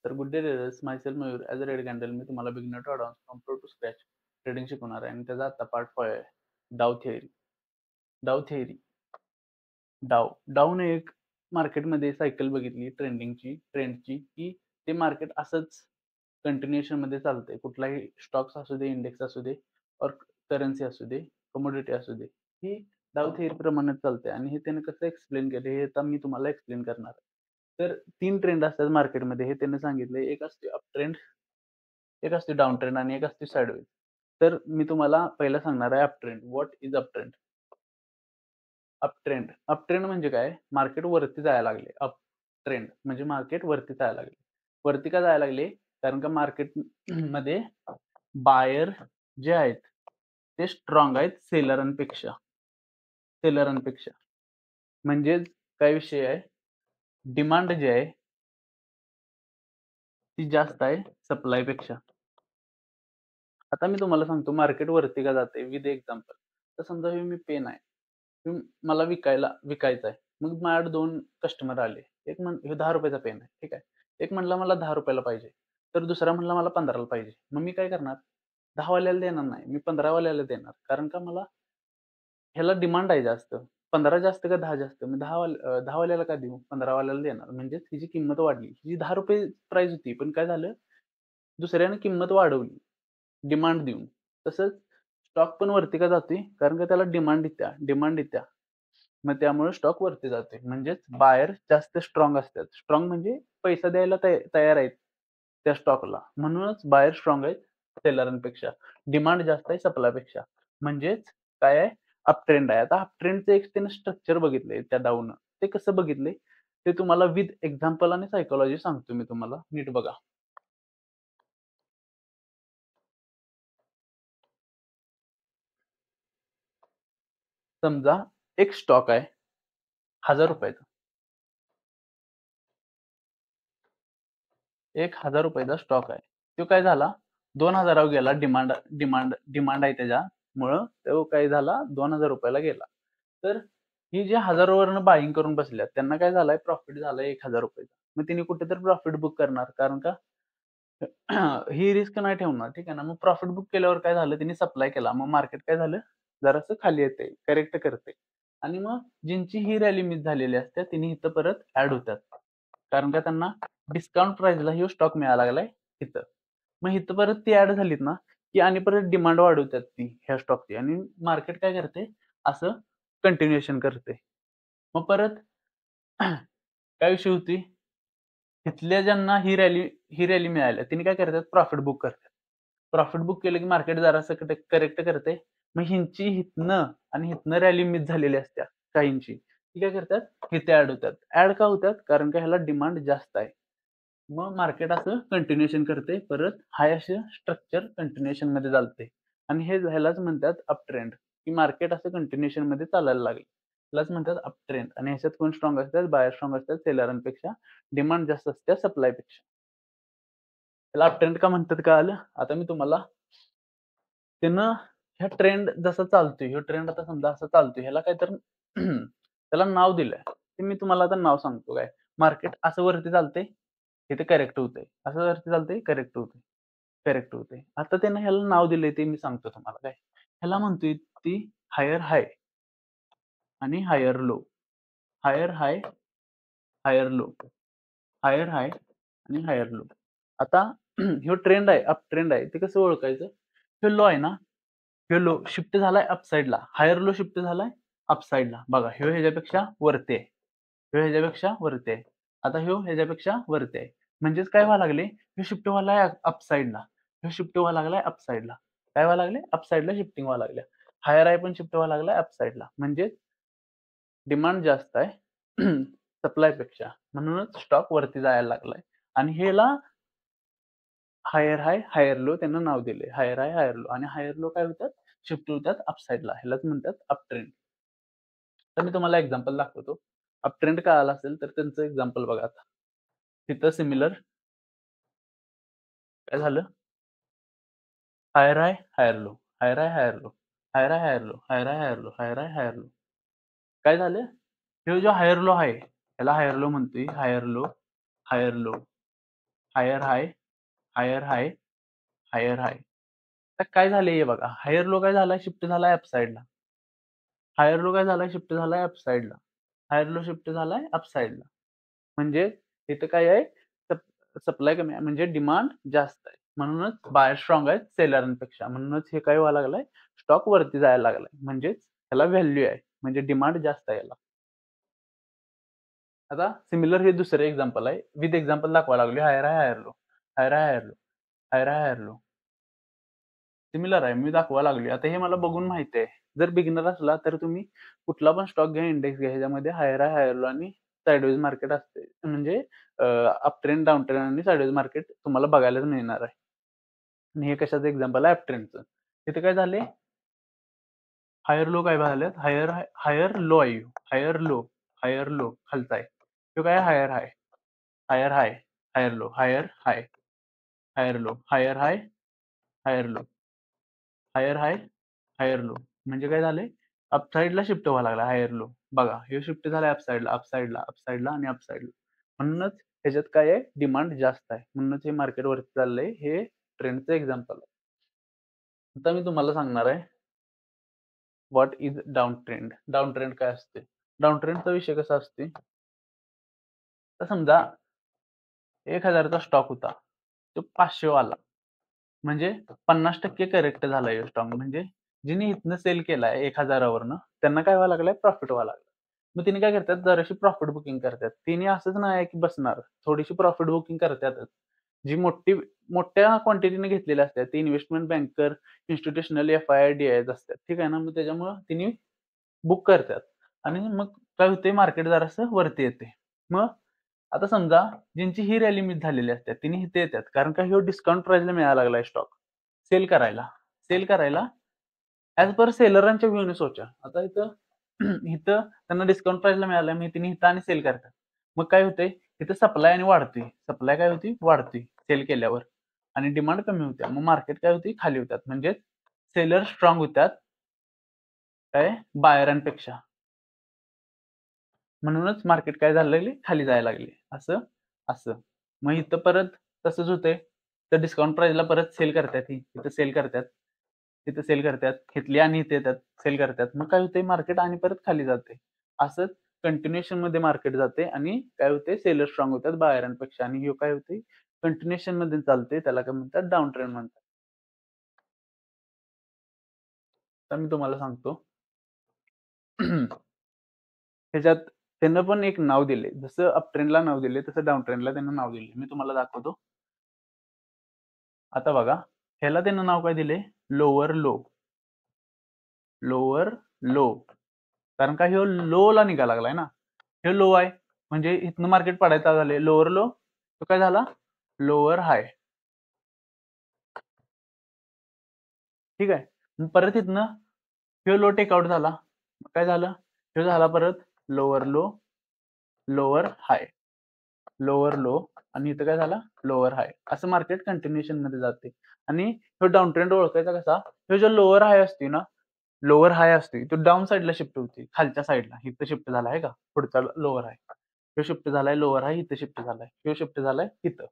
तर good day traders, myself Mayur as a red candle मी तुम्हाला beginner to advance from pro to scratch trading शिकवणार आहे आणि त्याचा आता पार्ट 5 आहे. डाव थिअरी. डाव थिअरी. डावने एक मार्केटमध्ये सायकल बघितली ट्रेंडची, की ते मार्केट असंच कंटिन्युएशनमध्ये चालतंय. कुठलाही स्टॉक्स असू दे, इंडेक्स असू दे और करन्सी असू दे, कमोडिटी असू दे, ही डाव थिअरी प्रमाणेच चालते आणि हे त्याने कसं एक्सप्लेन केलं हे आता मी तुम्हाला एक्सप्लेन करणार आहे. तर 3 ट्रेंड असतात मार्केटमध्ये हे त्याने सांगितलंय. एक असते अप ट्रेंड, एक असते डाउन ट्रेंड आणि एक असते साइडवेज. तर मी तुम्हाला पहिलं सांगणार आहे up trend. What is up trend? Up trend. Up trend म्हणजे काय? मार्केट वरती जायला लागले. अप ट्रेंड म्हणजे मार्केट वरती जायला लागले. वरती का जायला लागले? कारण का मार्केट मध्ये बायर जे आहेत ते स्ट्राँग आहेत सेलरांपेक्षा. म्हणजेच काय विषय आहे? डिमांड जी आहे ती जास्त आहे सप्लायपेक्षा. आता मी तुम्हाला सांगतो मार्केट वरती का जाते विथ एक्झाम्पल. तर समजा हे मी पेन आहे. मला विकायचा आहे. मग माझ्याकडे 2 कस्टमर आले. एक हे ₹10 चा पेन आहे. ठीक आहे. एक म्हणला मला ₹10 ला पाहिजे. तर दुसरा म्हणला मला 15 ला पाहिजे. मग मी काय करणार? 10 वाल्याला देणार नाही. मी 15 वाल्याला देणार. कारण का मला ह्याला डिमांड आहे जास्त. 15 जास्त का 10 जास्त? मी 10 वाल्याला का देऊ? 15 वाल्याला देणार. म्हणजेच हिची किंमत वाढली. हिची ₹10 प्राईस होती. पण काय झालं? दुसऱ्याने किंमत वाढवली. डिमांड देऊन. तसंच स्टॉक पण वरती का जातोय? कारण का त्याला डिमांड येत्या. मग त्यामुळे स्टॉक वरती जातोय. म्हणजेच बायर जास्त स्ट्राँग असतात. स्ट्राँग म्हणजे पैसा द्यायला तयार आहेत त्या स्टॉकला. म्हणूनच बायर स्ट्राँग आहेत सेलरांपेक्षा. डिमांड जास्त आहे सप्लायपेक्षा. म्हणजेच काय आहे? अप ट्रेंड आहे. आता अप ट्रेंडचं एक त्यानं स्ट्रक्चर बघितलंय त्या डाऊनं. ते कसं बघितलंय? ते तुम्हाला विथ एक्झाम्पल आणि सायकॉलॉजी सांगतो मी तुम्हाला. नीट बघा. समजा एक स्टॉक आहे ₹1000 चा. एक ₹1000 चा स्टॉक आहे. तो काय झाला 2000 वर गेला डिमांड आहे त्याच्यामुळं तो काय झाला ₹2000 ला गेला. तर ही जे 1000 वरनं बायिंग करून बसल्यात त्यांना काय झालंय प्रॉफिट झालंय ₹1000 चा. मग तिने कुठेतरी प्रॉफिट बुक करणार कारण का ही रिस्क नाही ठेवणार ठीक आहे ना. मग प्रॉफिट बुक केल्यावर काय झालं त्यांनी सप्लाय केला. मग मार्केट काय झालं जरासं खाली येतंय, करेक्ट करतंय आणि मग ज्यांची ही रॅली मिस झालेली असते तिने इथं परत ॲड होतात. कारण का त्यांना डिस्काउंट प्राइसला ह्यो स्टॉक मिळायला लागलाय इथं. मग इथं परत ती ॲड झालीत ना, की आणि परत डिमांड वाढवतात ती ह्या स्टॉकची आणि मार्केट काय करते असं कंटिन्युएशन करते. मग परत काय विषय होती तिथल्या ज्यांना ही रॅली मिळाली त्यांनी काय करतात प्रॉफिट बुक करतात. प्रॉफिट बुक केलं की मार्केट जरासं करेक्ट करते. मग ह्यांची हिथनं आणि हिथनं रॅली मिस झालेली असत्या काहींची. ती काय करतात इथे ॲड होतात. ॲड का होतात? कारण का ह्याला डिमांड जास्त आहे. मग मार्केट असं कंटिन्युएशन करते. परत हाय असं स्ट्रक्चर कंटिन्युएशनमध्ये चालते आणि ह्यालाच म्हणतात अप ट्रेंड, की मार्केट असं कंटिन्युएशनमध्ये चालायला लागले. ह्यालाच म्हणतात अप ट्रेंड आणि ह्याच्यात कोण स्ट्राँग असतात? बायर स्ट्राँग असतात सेलरांपेक्षा. डिमांड जास्त असते सप्लायपेक्षा. त्याला अप ट्रेंड का म्हणतात कळालं? आता मी तुम्हाला त्यानं ह्या ट्रेंड जसा चालतोय, ह्यो ट्रेंड आता समजा असा चालतोय, ह्याला काहीतरी त्याला नाव दिलंय. ते मी तुम्हाला आता नाव सांगतो काय. मार्केट असं वरती चालतंय, इथे करेक्ट होतंय. असं वरती चालतंय, करेक्ट होतंय. आता त्यानं ह्याला नाव दिलंय ते मी सांगतो तुम्हाला काय. ह्याला म्हणतोय ती हायर हाय आणि higher low. Higher high, higher low. Higher हाय आणि हायर लो. आता ह्यो ट्रेंड आहे, अप ट्रेंड आहे. ते कसं ओळखायचं? ह्यो लो आहे ना, ह्यो लो शिफ्ट झालाय अप साइडला. हायर लो शिफ्ट झालाय अप साइडला. बघा ह्यो ह्याच्यापेक्षा वरती आहे. ह्यो ह्याच्यापेक्षा वरती आहे. आता ह्यो ह्याच्यापेक्षा वरती आहे. म्हणजेच काय व्हायला लागले? ह्यो शिफ्ट व्हायलाय अप साइडला. ह्यो शिफ्ट व्हायला लागलाय अप साइडला. काय व्हायला लागले? अप साइडला शिफ्टिंग व्हायला लागल्या. हायर हाय पण शिफ्ट व्हायला लागलाय अप साइडला. म्हणजे डिमांड जास्त आहे सप्लायपेक्षा. म्हणूनच स्टॉक वरती जायला लागलाय आणि ह्याला हायर हाय, हायर लो त्यांना नाव दिले. हायर हाय, हायर लो आणि हायर लो काय होतात? शिफ्ट होतात अप साइडला. ह्यालाच म्हणतात अप ट्रेंड. तर मी तुम्हाला एक्झाम्पल दाखवतो. अप ट्रेंड कळाला असेल तर त्यांचं एक्झाम्पल बघा आता. तिथं सिमिलर काय झालं? Higher high, higher low. Higher high, higher low. Higher high, higher low. Higher high, higher low. Higher high, higher low. काय झालं? ह्यो जो हायर लो आहे, ह्याला हायर लो म्हणतोय. Higher low, higher low, higher high, higher high, higher high. आता काय झालंय हे बघा. हायर लो काय झालाय शिफ्ट झालाय अप साइडला. हायर लो काय झालाय शिफ्ट झालाय अप साइडला. हायर लो शिफ्ट झालाय अप साइडला. म्हणजे इथं काय आहे सप्लाय कमी आहे म्हणजे डिमांड जास्त आहे. म्हणूनच बायर स्ट्रॉंग आहेत सेलरांपेक्षा. म्हणूनच हे काय व्हायला लागलंय स्टॉक वरती जायला लागलाय. म्हणजेच ह्याला व्हॅल्यू आहे. म्हणजे डिमांड जास्त आहे याला. आता सिमिलर हे दुसरं एक्झाम्पल आहे. विथ एक्झाम्पल दाखवायला लागलोय. Higher high, higher low. Higher high, higher low. Higher high, higher low. Similar आहे. मी दाखवायला लागलोय. आता हे मला बघून माहिती आहे. जर बिगिनर असला तर तुम्ही कुठला पण स्टॉक घ्या, इंडेक्स घ्या. ह्याच्यामध्ये हायर हाय, हायर लो आणि साइडवेज मार्केट असते. म्हणजे अप ट्रेंड, डाउन ट्रेंड आणि साइडवेज मार्केट तुम्हाला बघायलाच मिळणार आहे. आणि हे कशाचं एक्झाम्पल आहे अप ट्रेंडचं. इथे काय झाले हायर लो काय झालेत हायर हायर लो आहे हायर लो हायर लो खालचा आहे तो काय higher high higher high higher low higher high higher low higher high higher low higher high higher low म्हणजे काय झाले अप साइडला शिफ्ट व्हायला लागला हायर लो बघा हे शिफ्ट झालाय अप साइडला अप साइडला अप साइडला आणि अप साइडला म्हणूनच ह्याच्यात काय आहे डिमांड जास्त आहे म्हणूनच हे मार्केट वरती चाललंय हे ट्रेंडचं एक्झाम्पल आहे आता मी तुम्हाला सांगणार आहे what is down trend down trend काय असते डाऊन ट्रेंडचा विषय कसा असते तर समजा 1000चा स्टॉक होता तो 500 वाला म्हणजे 50% करेक्ट झालाय स्टॉक म्हणजे जिने इथनं सेल केलाय 1000वरनं त्यांना काय व्हायला लागलंय प्रॉफिट व्हायला लागलं मग तिने काय करतात जराशी प्रॉफिट बुकिंग करतात तिने असंच नाही की बसणार थोडीशी प्रॉफिट बुकिंग करतातच जी मोठ्या क्वांटिटीने घेतलेल्या असतात ती इन्व्हेस्टमेंट बँकर इन्स्टिट्यूशनल FIDIs असतात ठीक आहे ना मग त्याच्यामुळे तिने बुक करतात आणि मग काय होते मार्केट जरासं वरती येते मग आता समजा ज्यांची ही रॅली मिस झालेली असते तिने इथे येतात कारण का ह्यो डिस्काउंट प्राइसला मिळायला लागलाय स्टॉक सेल करायला ऍज पर सेलरांच्या व्ह्यूने सोचा आता इथं इथं त्यांना डिस्काउंट प्राइसला मिळालं मग तिने इथं आणि सेल करतात मग काय होते इथं सप्लाय आणि वाढते सप्लाय काय होती वाढते सेल केल्यावर आणि डिमांड कमी होत्या मग मार्केट काय होती खाली होतात म्हणजे सेलर स्ट्रॉंग होतात काय बायरांपेक्षा म्हणूनच मार्केट काय झालं लागले खाली जायला लागले असं असं मग इथं परत तसंच होतंय तर डिस्काउंट प्राइसला परत सेल करतात ही इथं सेल करतात तिथं सेल करतात घेतली आणि इथे येतात सेल करतात मग काय होते मार्केट आणि परत खाली जाते असंच कंटिन्युएशन मध्ये मार्केट जाते आणि काय होते सेलर स्ट्रॉंग होतात बायरांपेक्षा आणि हे काय होते कंटिन्युएशन मध्ये चालते त्याला काय म्हणतात डाऊन ट्रेंड म्हणतात तर मी तुम्हाला सांगतो ह्याच्यात त्यांना पण एक नाव दिले जसं अप ट्रेंडला नाव दिले तसं डाऊन ट्रेंडला त्यांना नाव दिले मी तुम्हाला दाखवतो आता बघा ह्याला त्यांना नाव काय दिले लोअर लो लोअर लो कारण का ह्यो लो ला निघायला लागलाय ना हे लो आहे म्हणजे इथनं मार्केट पडायचा झाले लोअर लो तो काय झाला लोअर हाय ठीक आहे मग परत इथनं ह्यो लो टेकआउट झाला मग काय झालं ह्यो झाला परत lower low lower high lower low आणि इथं काय झाला लोअर हाय असं मार्केट कंटिन्युएशन मध्ये जाते आणि ह्यो डाऊन ट्रेंड ओळखायचा कसा ह्यो जो लोअर हाय असते ना लोअर हाय असते तो डाऊन साईडला शिफ्ट होते खालच्या साईडला इथं शिफ्ट झाला आहे का पुढचा लोअर हाय ह्यो शिफ्ट झालाय लोअर हाय इथं शिफ्ट झालाय ह्यो शिफ्ट झालाय इथं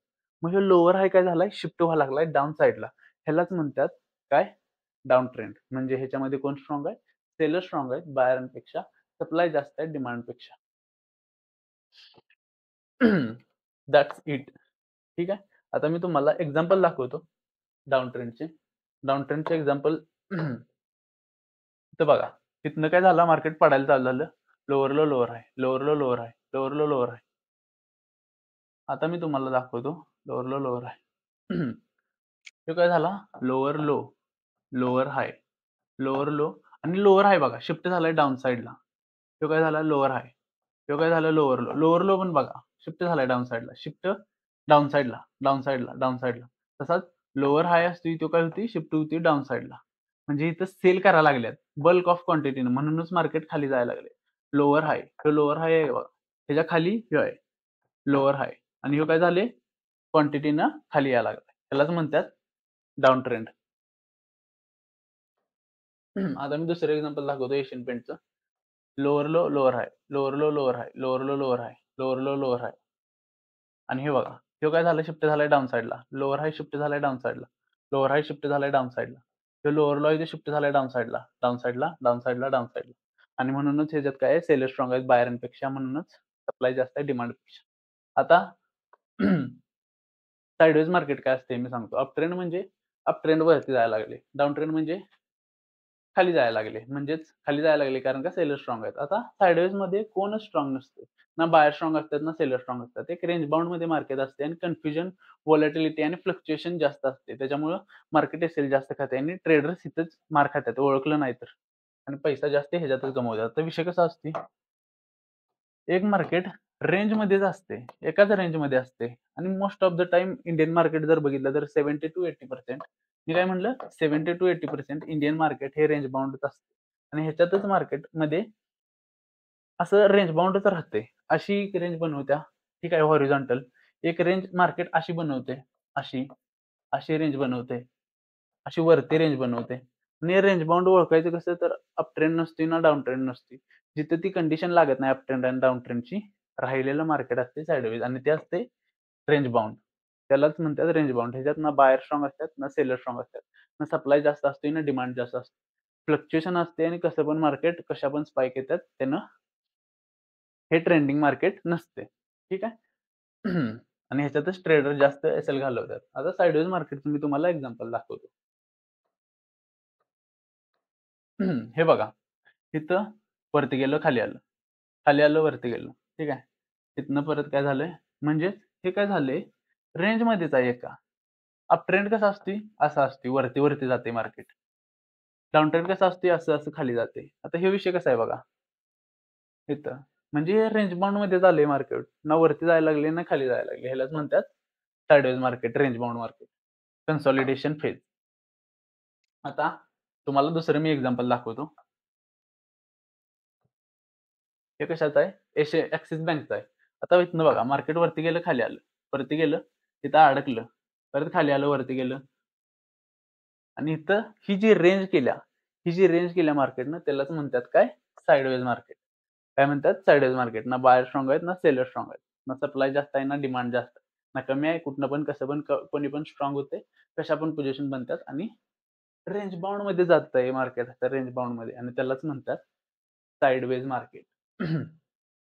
मग ह्यो लोअर हाय काय झालाय शिफ्ट व्हायला लागलाय डाऊन साईडला ह्यालाच म्हणतात काय डाऊन ट्रेंड म्हणजे ह्याच्यामध्ये कोण स्ट्रॉंग आहे सेलर स्ट्रॉंग आहेत बायरांपेक्षा सप्लाय जास्त आहे डिमांडपेक्षा दॅट्स इट ठीक आहे आता मी तुम्हाला एक्झाम्पल दाखवतो डाऊन ट्रेंडचे डाऊन ट्रेंडचे एक्झाम्पल इथं बघा तिथनं काय झालं मार्केट पडायला चालू झालं लोअर लो लोअर आहे लोअर लो लोअर आहे लोअर लो लोअर आहे आता मी तुम्हाला दाखवतो लोअर लो लोअर आहे तो काय झाला lower low lower high lower low आणि लोअर हाय बघा शिफ्ट झालाय डाऊन साईडला तो काय झाला लोअर हाय तो काय झालं लोअर लो पण बघा शिफ्ट झालाय डाऊन साईडला शिफ्ट डाऊन साईडला डाऊन साईडला डाऊन साईडला तसाच लोअर हाय असते तो काय होती शिफ्ट होती डाऊन साईडला म्हणजे इथं सेल करायला लागल्यात बल्क ऑफ क्वांटिटीनं म्हणूनच मार्केट खाली जायला लागले लोअर हाय तो लोअर हाय आहे बघा त्याच्या खाली ह्यो आहे लोअर हाय आणि ह्यो काय झाले क्वांटिटीनं खाली यायला लागलाय त्यालाच म्हणतात डाऊन ट्रेंड आता मी दुसरं एक्झाम्पल दाखवतो एशियन पेंटचं lower low lower high lower low lower high lower low lower high lower low lower high आणि हे बघा ह्यो काय झालं शिफ्ट झालाय डाउन साइडला. लोअर हाय शिफ्ट झालाय डाउन साइडला. लोअर हाय शिफ्ट झालाय डाउन साइडला. ह्यो लोअर लो इथे शिफ्ट झालाय डाउन साइडला. डाउन साइडला, डाउन साइडला, डाउन साइडला. आणि म्हणूनच ह्याच्यात काय आहे सेलर स्ट्रॉंग आहेत बायरांपेक्षा म्हणूनच सप्लाय जास्त आहे डिमांडपेक्षा. आता साइडवेज मार्केट काय असते मी सांगतो. अप ट्रेंड म्हणजे अप ट्रेंड वरती जायला लागले. डाउन ट्रेंड म्हणजे खाली जायला लागले. म्हणजेच खाली जायला लागले कारण का सेलर स्ट्रॉंग आहेत. आता साइडवेजमध्ये कोणच स्ट्रॉंग नसते. ना बायर स्ट्रॉंग असतात, ना सेलर स्ट्रॉंग असतात. एक रेंज बाउंडमध्ये मार्केट असते आणि कन्फ्युजन, व्हॉलॅटिलिटी आणि फ्लक्च्युएशन जास्त असते. त्याच्यामुळं मार्केट एसएल जास्त खाते आणि ट्रेडर्स इथंच मार खातात ओळखलं नाही तर. आणि पैसा जास्त ह्याच्यातच गमावतात. तर विषय कसा असते एक मार्केट रेंजमध्येच असते. एकाच रेंजमध्ये असते आणि most of the time Indian market जर बघितलं तर 70 to 80% मी काय म्हणलं 70 to 80% इंडियन मार्केट हे रेंज बाउंडच असते आणि ह्याच्यातच मार्केटमध्ये असं रेंज बाउंडच राहते. अशी एक रेंज बनवत्या, ठीक आहे हॉरिझॉन्टल. एक रेंज मार्केट अशी बनवते, अशी, अशी रेंज बनवते, अशी वरती रेंज बनवते. आणि रेंज बाउंड ओळखायचं कसं तर अप ट्रेंड नसते ना डाउन ट्रेंड नसते. जिथे ती कंडिशन लागत नाही अप ट्रेंड आणि डाउन ट्रेंडची राहिलेलं मार्केट असते साइडवेज आणि ते असते रेंज बाउंड. त्यालाच म्हणतात रेंज बाउंड. ह्याच्यात ना बायर स्ट्रॉंग असतात, ना सेलर स्ट्रॉंग असतात. ना सप्लाय जास्त असते, ना डिमांड जास्त असते. फ्लक्च्युएशन असते आणि कसं पण मार्केट कशा पण स्पाइक येतात त्यानं हे ट्रेंडिंग मार्केट नसते. ठीक आहे. आणि ह्याच्यातच ट्रेडर जास्त एसएल घालवतात. आता साइडवेज मार्केटचं मी तुम्हाला एक्झाम्पल दाखवतो. हे बघा, इथं वरती गेलं, खाली आलं. खाली आलं, वरती गेलं. ठीक आहे. तिथनं परत काय झालंय, म्हणजेच हे काय झालंय, रेंजमध्येच आहे एका. अप ट्रेंड कसा असते, असा असते, वरती-वरती जाते मार्केट. डाउन ट्रेंड कसा असते, असं-असं खाली जाते. आता हे विषय कसा आहे बघा, इथं. म्हणजे हे रेंज बाउंडमध्ये झालंय मार्केट. ना वरती जायला लागले, ना खाली जायला लागले. ह्यालाच म्हणतात sideways market, range bound market. Consolidation phase. आता तुम्हाला दुसरं मी एक्झाम्पल दाखवतो. हे कशाचं आहे? ॲक्सिस बँकचं आहे. आता इथनं बघा मार्केट वरती गेलं, खाली आलं. वरती गेलं, तिथं अडकलं. परत खाली आलं, वरती गेलं. आणि इथं ही जी रेंज केल्या मार्केटनं त्यालाच म्हणतात काय? Sideways market. काय म्हणतात? Sideways market. ना बायर स्ट्रॉंग आहेत, ना सेलर स्ट्रॉंग आहेत. ना सप्लाय जास्त आहे, ना डिमांड जास्त आहे. ना कमी आहे, कुठनं पण कसं पण कोणी पण स्ट्रॉंग होते. कशा पण पोझिशन बनतात आणि रेंज बाउंडमध्ये जातंय मार्केट आता रेंज बाउंडमध्ये आणि त्यालाच म्हणतात साइडवेज मार्केट.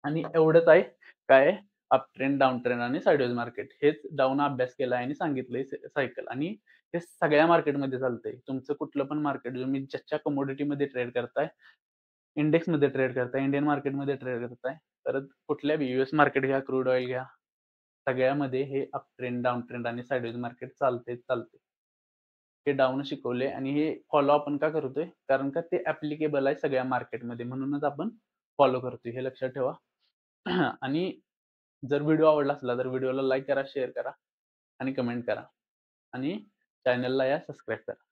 आणि एवढंच आहे काय अप ट्रेंड, डाउन ट्रेंड आणि साइडवेज मार्केट हेच डाऊन अभ्यास केला आणि सांगितलंय सायकल आणि हे सगळ्या मार्केटमध्ये चालतंय. तुमचं कुठलं पण मार्केट तुम्ही ज्याच्या कमोडिटीमध्ये ट्रेड करताय, इंडेक्समध्ये ट्रेड करताय, इंडियन मार्केटमध्ये ट्रेड करताय, परत कुठल्या बी यूएस मार्केट घ्या, क्रूड ऑइल घ्या, सगळ्यामध्ये हे अप ट्रेंड, डाउन ट्रेंड आणि साइडवेज मार्केट चालते. हे डाउन शिकवले आणि हे फॉलो आपण का करतोय? कारण का ते ॲप्लिकेबल आहे सगळ्या मार्केटमध्ये म्हणूनच आपण फॉलो करतोय. हे लक्षात ठेवा. आणि जर व्हिडिओ आवडला असला तर व्हिडिओला लाईक करा, शेअर करा आणि कमेंट करा आणि चॅनलला या सबस्क्राईब करा.